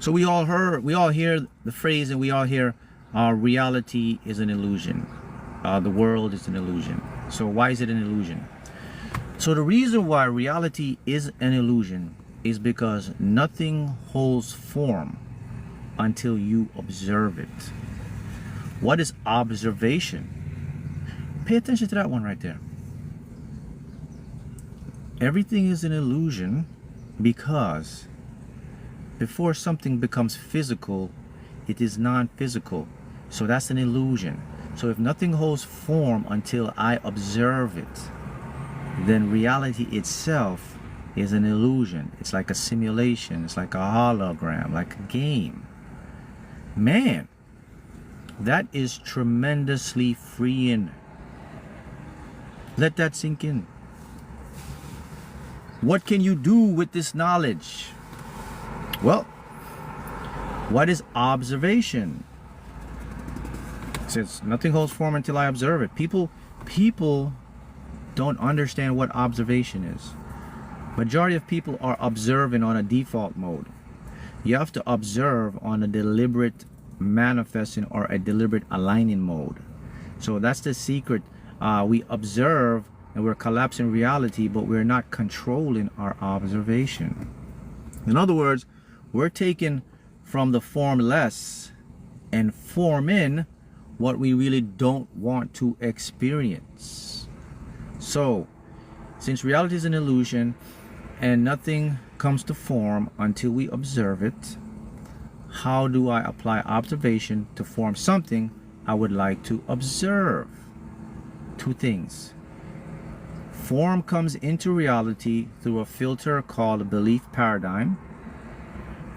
So we all hear the phrase, and we all hear reality is an illusion. The world is an illusion. So why is it an illusion? So the reason why reality is an illusion is because nothing holds form until you observe it. What is observation? Pay attention to that one right there. Everything is an illusion because before something becomes physical, it is non-physical. So that's an illusion. So if nothing holds form until I observe it, then reality itself is an illusion. It's like a simulation. It's like a hologram, like a game. Man, that is tremendously freeing. Let that sink in. What can you do with this knowledge? Well, what is observation? It says nothing holds form until I observe it. People don't understand what observation is. Majority of people are observing on a default mode. You have to observe on a deliberate manifesting or a deliberate aligning mode. So that's the secret. We observe and we're collapsing reality, but we're not controlling our observation. In other words, we're taking from the formless and forming what we really don't want to experience. So, since reality is an illusion and nothing comes to form until we observe it, how do I apply observation to form something I would like to observe? Two things. Form comes into reality through a filter called a belief paradigm,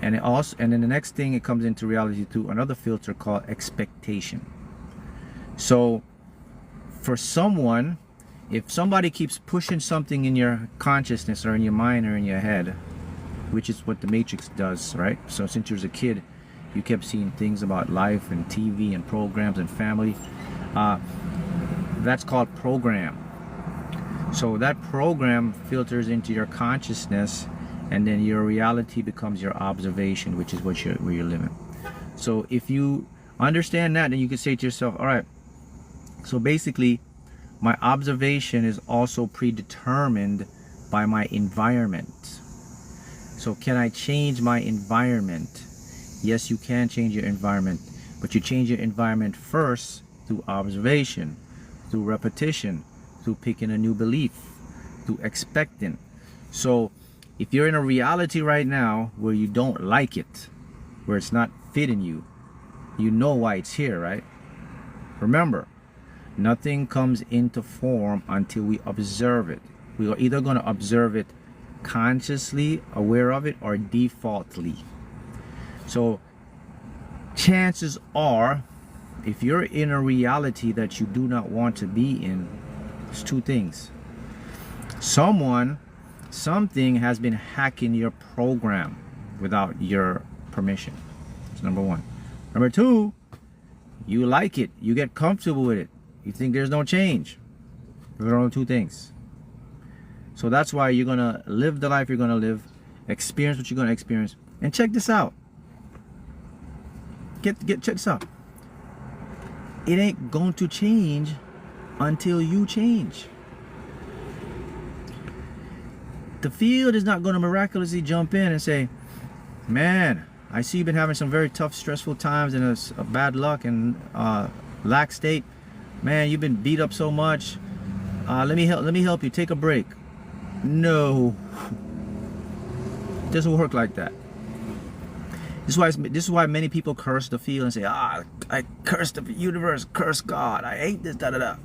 and then the next thing, it comes into reality through another filter called expectation. So for someone, if somebody keeps pushing something in your consciousness or in your mind or in your head, which is what the Matrix does, right? So since you was a kid, you kept seeing things about life and TV and programs and family. That's called program. So that program filters into your consciousness, and then your reality becomes your observation, which is where you're living. So if you understand that, then you can say to yourself, all right, so basically my observation is also predetermined by my environment. So can I change my environment? Yes, you can change your environment, but you change your environment first through observation, through repetition, through picking a new belief, through expecting. So if you're in a reality right now where you don't like it, where it's not fitting you, you know why it's here, right? Remember, nothing comes into form until we observe it. We are either going to observe it consciously, aware of it, or defaultly. So chances are, if you're in a reality that you do not want to be in, it's two things. Something has been hacking your program without your permission. That's number one. Number two, you like it. You get comfortable with it. You think there's no change. There are only two things. So that's why you're going to live the life you're going to live, experience what you're going to experience. And check this out. Check this out. It ain't going to change until you change. The field is not going to miraculously jump in and say, man, I see you've been having some very tough, stressful times and a bad luck and lack state. Man, you've been beat up so much. Let me help you. Take a break. No, it doesn't work like that. This is why many people curse the field and say, I curse the universe, curse God, I hate this, da da da.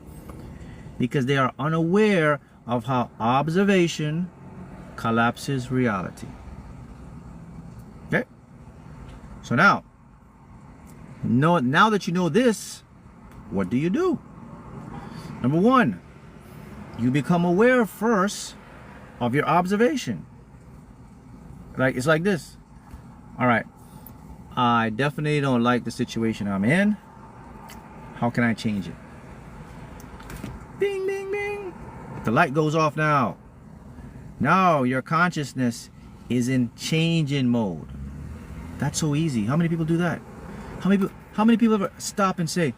Because they are unaware of how observation collapses reality. Okay? So now that you know this, what do you do? Number one, you become aware first of your observation. Like, it's like this. All right, I definitely don't like the situation I'm in. How can I change it? Bing, bing, bing. The light goes off now. Now your consciousness is in changing mode. That's so easy. How many people do that? How many people ever stop and say,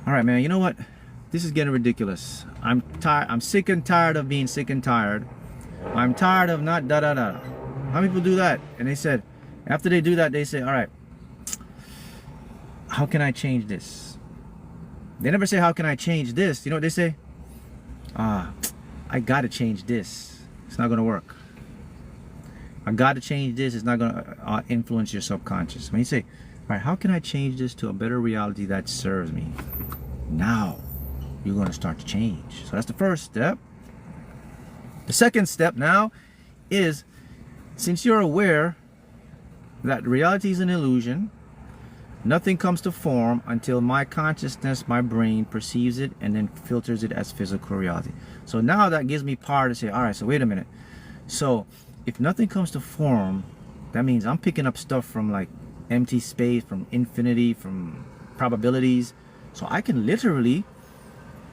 all right, man, you know what? This is getting ridiculous. I'm tired. I'm sick and tired of being sick and tired. I'm tired of not da da da. How many people do that? And they said, after they do that, they say, all right, how can I change this? They never say, how can I change this? You know what they say? I got to change this. It's not going to work. I got to change this. It's not going to influence your subconscious. When you say, all right, how can I change this to a better reality that serves me? Now you're going to start to change. So that's the first step. The second step now is, since you're aware that reality is an illusion, nothing comes to form until my consciousness, my brain perceives it and then filters it as physical reality. So now that gives me power to say, all right, so wait a minute. So if nothing comes to form, that means I'm picking up stuff from like empty space, from infinity, from probabilities. So I can literally,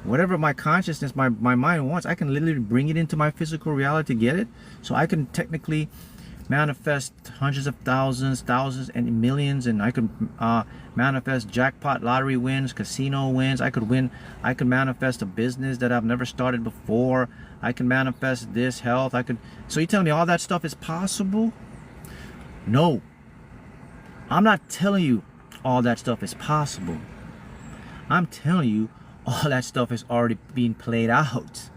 whatever my consciousness, my mind wants, I can literally bring it into my physical reality to get it. So I can technically manifest hundreds of thousands and millions, and I could manifest jackpot lottery wins, casino wins. I could manifest a business that I've never started before. I can manifest this health. So you telling me all that stuff is possible? No, I'm not telling you all that stuff is possible. I'm telling you all that stuff is already being played out.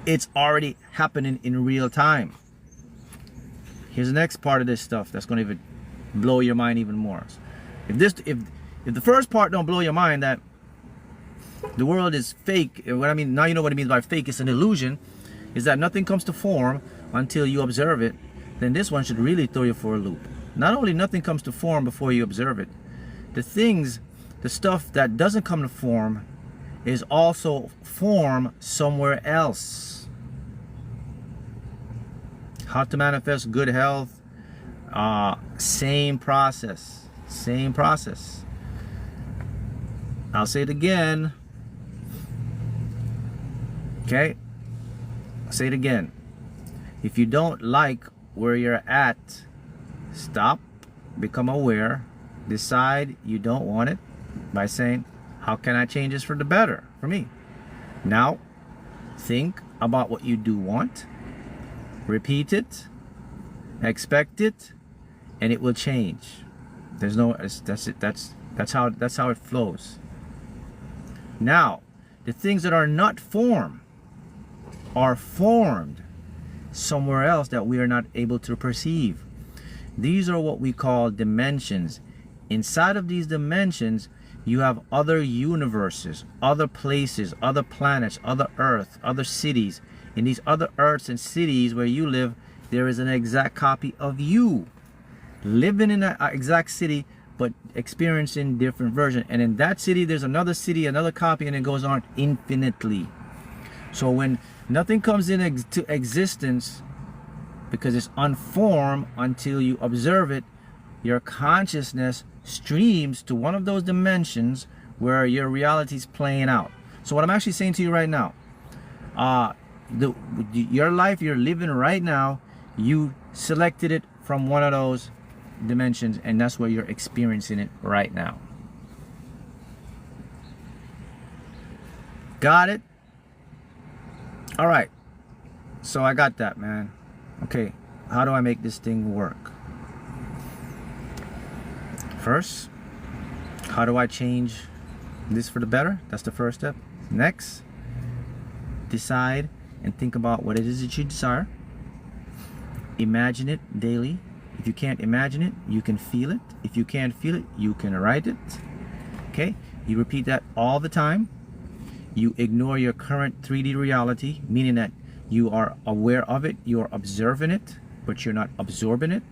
It's already happening in real time. Here's the next part of this stuff that's going to even blow your mind even more. If the first part don't blow your mind, that the world is fake, what I mean, now you know what it means by fake, it's an illusion, is that nothing comes to form until you observe it, then this one should really throw you for a loop. Not only nothing comes to form before you observe it, the stuff that doesn't come to form is also form somewhere else. How to manifest good health, same process. I'll say it again. Okay, I'll say it again. If you don't like where you're at, stop, become aware, decide you don't want it by saying, how can I change this for the better for me? Now, think about what you do want, repeat it, expect it, and it will change. There's no, that's it. That's how it flows. Now, the things that are not formed are formed somewhere else that we are not able to perceive. These are what we call dimensions. Inside of these dimensions, you have other universes, other places, other planets, other Earth, other cities. In these other Earths and cities where you live, there is an exact copy of you living in that exact city, but experiencing different version. And in that city, there's another city, another copy, and it goes on infinitely. So when nothing comes into existence, because it's unformed until you observe it, your consciousness streams to one of those dimensions where your reality is playing out. So what I'm actually saying to you right now, your life you're living right now, you selected it from one of those dimensions, and that's where you're experiencing it right now. Got it? All right, so I got that, man. Okay, how do I make this thing work? First, how do I change this for the better? That's the first step. Next, decide and think about what it is that you desire. Imagine it daily. If you can't imagine it, you can feel it. If you can't feel it, you can write it. Okay, you repeat that all the time. You ignore your current 3D reality, meaning that you are aware of it, you are observing it, but you're not absorbing it,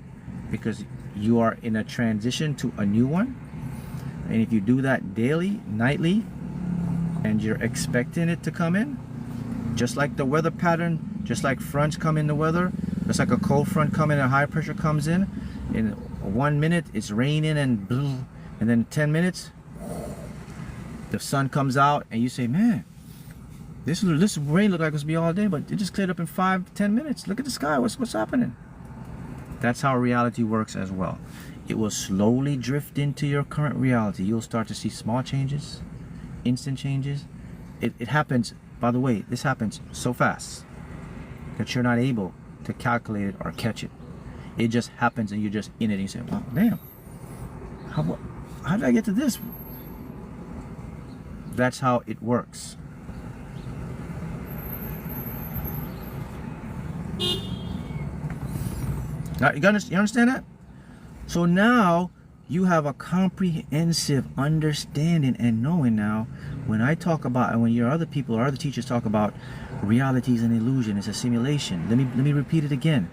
because you are in a transition to a new one. And if you do that daily, nightly, and you're expecting it to come in, just like the weather pattern, just like fronts come in the weather, just like a cold front come in and high pressure comes in 1 minute it's raining and then 10 minutes the sun comes out and you say, man, This rain looked like it was be all day, but it just cleared up in 5-10 minutes. Look at the sky. What's happening? That's how reality works as well. It will slowly drift into your current reality. You'll start to see small changes, instant changes. It happens, by the way, this happens so fast that you're not able to calculate it or catch it. It just happens and you're just in it and you say, wow, damn, how did I get to this? That's how it works. Now, you understand that? So now you have a comprehensive understanding and knowing now. When I talk about, and when your other people or other teachers talk about reality is an illusion, it's a simulation. Let me repeat it again.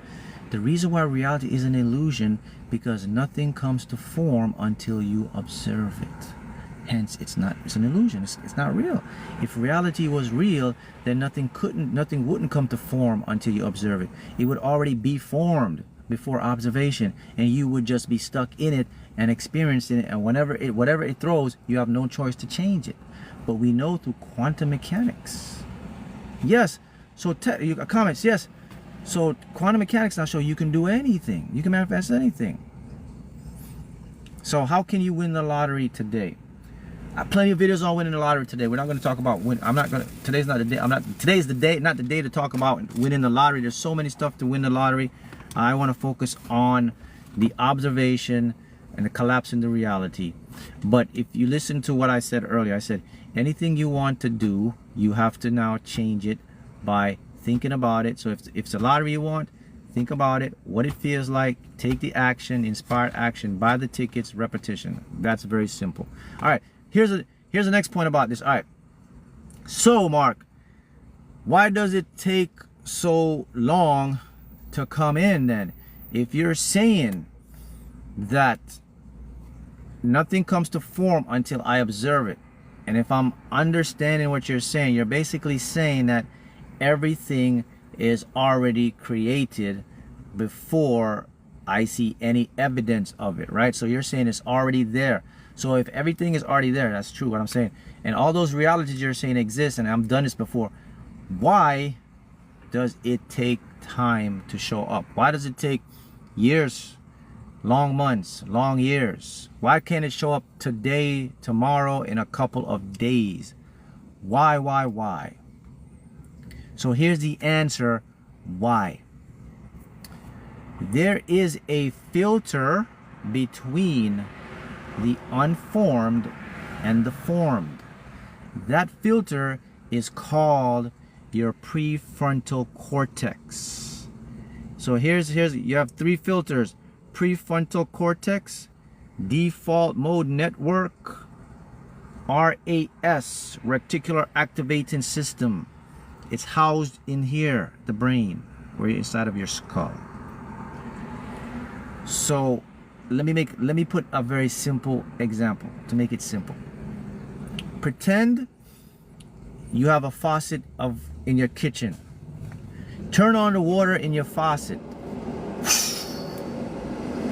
The reason why reality is an illusion, because nothing comes to form until you observe it. Hence, it's an illusion. It's not real. If reality was real, then nothing wouldn't come to form until you observe it. It would already be formed before observation, and you would just be stuck in it and experiencing it, and whatever it throws, you have no choice to change it. But we know through quantum mechanics. Yes. So comments. Yes. So quantum mechanics now show you can do anything. You can manifest anything. So how can you win the lottery today? Plenty of videos on winning the lottery today. We're not going to talk about win. Today's not the day. Today's the day, not the day to talk about winning the lottery. There's so many stuff to win the lottery. I want to focus on the observation and the collapse into reality. But if you listen to what I said earlier, I said anything you want to do, you have to now change it by thinking about it. So if it's a lottery you want, think about it, what it feels like, take the action, inspired action, buy the tickets, repetition. That's very simple. All right, here's the next point about this. All right, so Mark, why does it take so long to come in then? If you're saying that nothing comes to form until I observe it, and if I'm understanding what you're saying, you're basically saying that everything is already created before I see any evidence of it, right? So you're saying it's already there. So if everything is already there, that's true what I'm saying, and all those realities you're saying exist, and I've done this before, why does it take time to show up? Why does it take years, long months, long years? Why can't it show up today, tomorrow, in a couple of days? Why? So here's the answer, why. There is a filter between the unformed and the formed. That filter is called your prefrontal cortex. So here's you have three filters: prefrontal cortex, default mode network, RAS, reticular activating system. It's housed in here, the brain, where you're inside of your skull. So let me put a very simple example to make it simple. Pretend you have a faucet in your kitchen. Turn on the water in your faucet.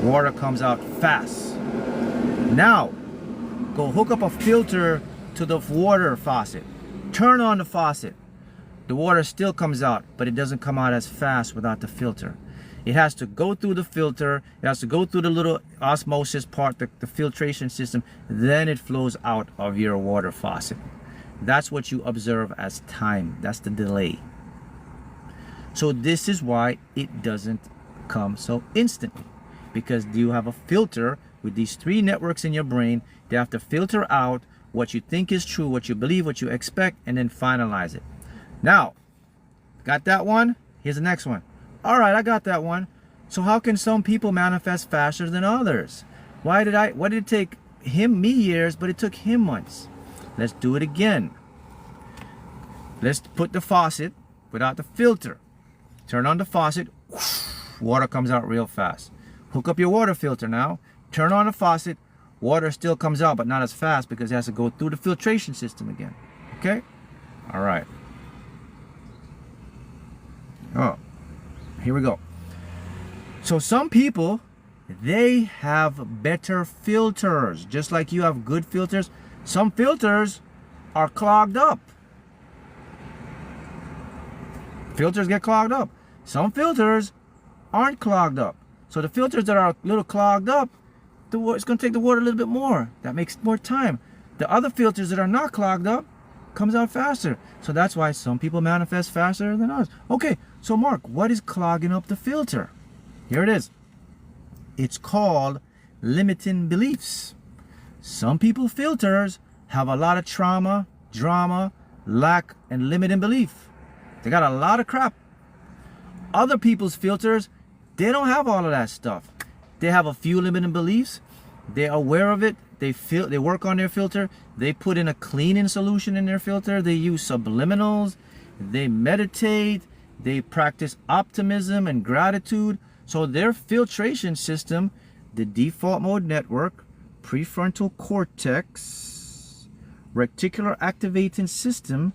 Water comes out fast. Now go hook up a filter to the water faucet. Turn on the faucet. The water still comes out, but it doesn't come out as fast without the filter. It has to go through the filter, it has to go through the little osmosis part, the filtration system, then it flows out of your water faucet. That's what you observe as time. That's the delay. So this is why it doesn't come so instantly, because you have a filter with these three networks in your brain. They have to filter out what you think is true, what you believe, what you expect, and then finalize it. Now, got that one? Here's the next one. All right, I got that one. So how can some people manifest faster than others? Why did it take me years, but it took him months? Let's do it again. Let's put the faucet without the filter. Turn on the faucet, water comes out real fast. Hook up your water filter now. Turn on the faucet, water still comes out, but not as fast because it has to go through the filtration system again. Okay? All right. Oh, here we go. So some people, they have better filters. Just like you have good filters, some filters are clogged up. Filters get clogged up. Some filters aren't clogged up. So the filters that are a little clogged up, it's going to take the water a little bit more. That makes more time. The other filters that are not clogged up comes out faster. So that's why some people manifest faster than others. Okay, so Mark, what is clogging up the filter? Here it is. It's called limiting beliefs. Some people's filters have a lot of trauma, drama, lack, and limiting belief. They got a lot of crap. Other people's filters, they don't have all of that stuff. They have a few limiting beliefs. They're aware of it. They work on their filter. They put in a cleaning solution in their filter. They use subliminals. They meditate. They practice optimism and gratitude. So their filtration system, the default mode network, prefrontal cortex, reticular activating system,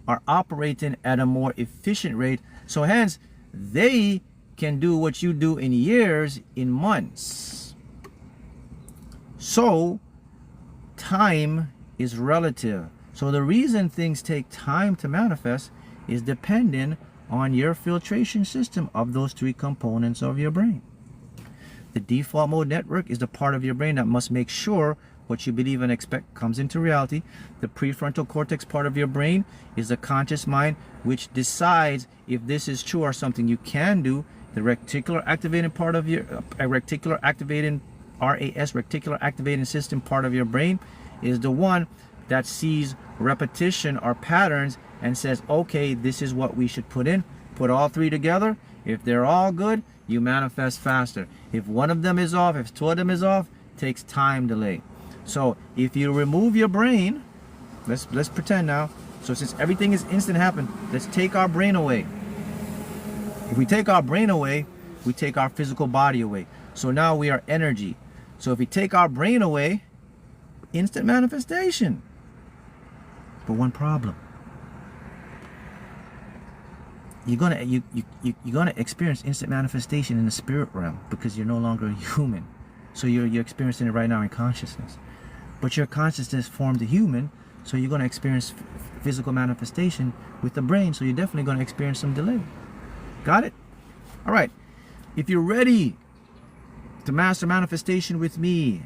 are operating at a more efficient rate. So hence, they can do what you do in years, in months. So time is relative. So the reason things take time to manifest is depending on your filtration system of those three components of your brain. The default mode network is the part of your brain that must make sure what you believe and expect comes into reality. The prefrontal cortex part of your brain is the conscious mind, which decides if this is true or something you can do. The reticular activating part of your reticular activating reticular activating system part of your brain is the one that sees repetition or patterns and says, okay, this is what we should put in. Put all three together. If they're all good, you manifest faster. If one of them is off, if two of them is off, it takes time delay. So if you remove your brain, let's pretend now. So since everything is instant happen, let's take our brain away. If we take our brain away, we take our physical body away. So now we are energy. So if we take our brain away, instant manifestation. But one problem. You're gonna experience instant manifestation in the spirit realm because you're no longer a human. So you're experiencing it right now in consciousness. But your consciousness formed a human, so you're gonna experience physical manifestation with the brain. So you're definitely gonna experience some delay. Got it? All right. If you're ready to master manifestation with me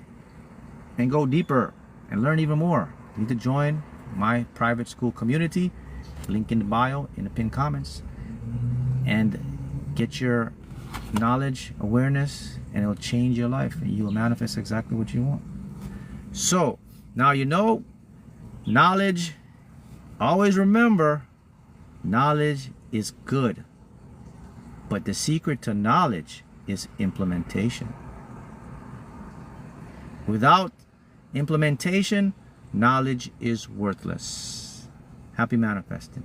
and go deeper and learn even more, you need to join my private school community. Link in the bio, in the pinned comments, and get your knowledge, awareness, and it'll change your life, and you will manifest exactly what you want. So now you know knowledge. Always remember, knowledge is good, but the secret to knowledge is implementation. Without implementation, knowledge is worthless. Happy manifesting.